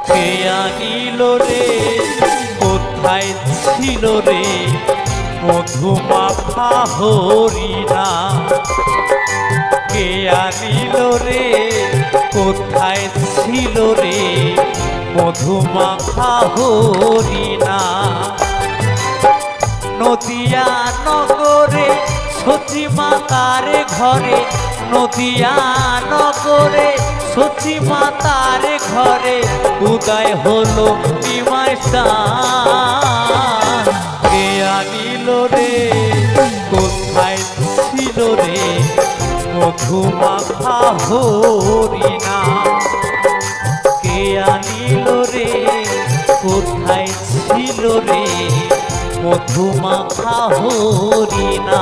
কে আনিল রে কোথায় ছিল রে মধুমাখা হরিণা? কে আনিল রে কোথায় ছিল রে মধুমাখা হরিণা? নদিয়া নগরে সচি মাতার ঘরে, নদিয়া নগরে সচি মাতার ঘরে উদয় হলো নিমাই স্নান। কে আনিল রে কোথায় ছিল রে মধুমাখা হরিণা? কে আনিল রে কোথায় ছিল রে মধুমাখা হরিণা?